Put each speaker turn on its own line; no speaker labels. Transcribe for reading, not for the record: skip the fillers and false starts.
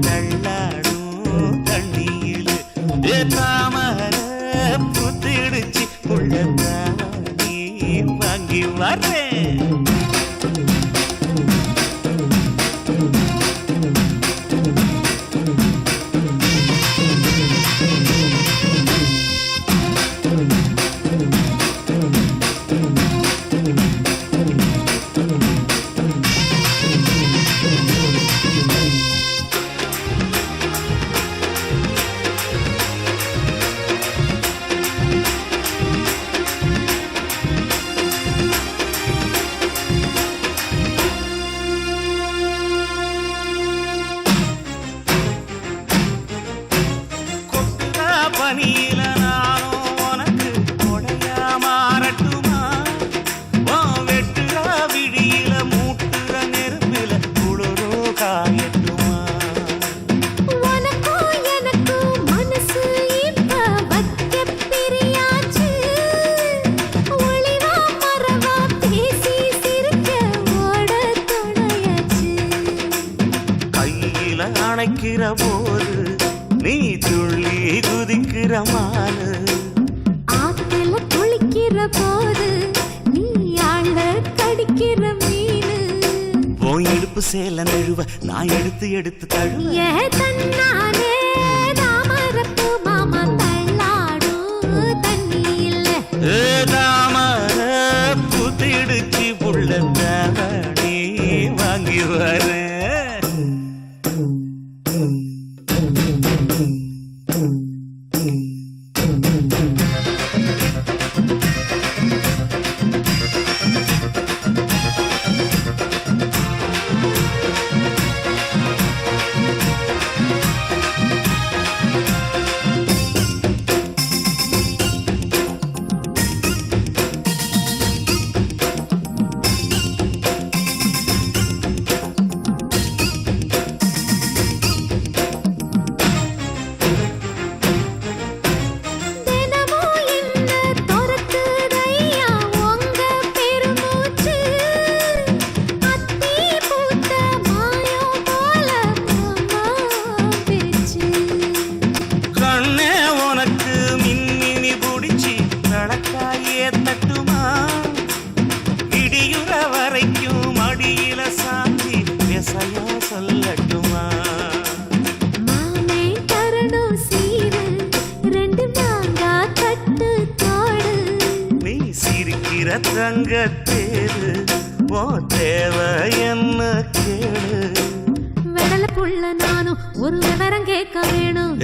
தள்ளாடும் தண்ணியில் தாமர புத்திடுச்சு உள்ளதானே வாங்கி வரேன். பனியில நானும் உனக்கு கொடையா மாறட்டுமா? வெட்டுற விழியில மூட்டுற நெருப்பில குளிரோ காயட்டுமா?
உனக்கும் எனக்கும் மனசு இப்ப வைக்க பிரியாச்சு. ஒளிவா மரவா பேசி சிரிக்க ஓட துணையாச்சு.
கையில அணைக்கிற போது நீ துள்ளி குதிக்கிற மானு,
ஆத்துல குளிக்கிற போது நீ ஆள கடிக்கிற மீனு.
போய் எடுப்பு சேல நழுவ நான் எடுத்து எடுத்து தழுவ
தன்னானே தாமரப்பு மாமா தள்ளாடும் தண்ணியில்
தாமர புத்திடுச்சு புள்ளத்தானே வாங்கி வரேன். சொல்லட்டுமா
மாமே தரணும் சீரு ரெண்டு மாங்கா கட்டு தோடு.
நீ சிரிக்கிற தங்கத்தேரு ஓ தேவை என்ன கேளு.
வெடல புள்ள நானும் ஒரு விவரம் கேட்க வேணும்.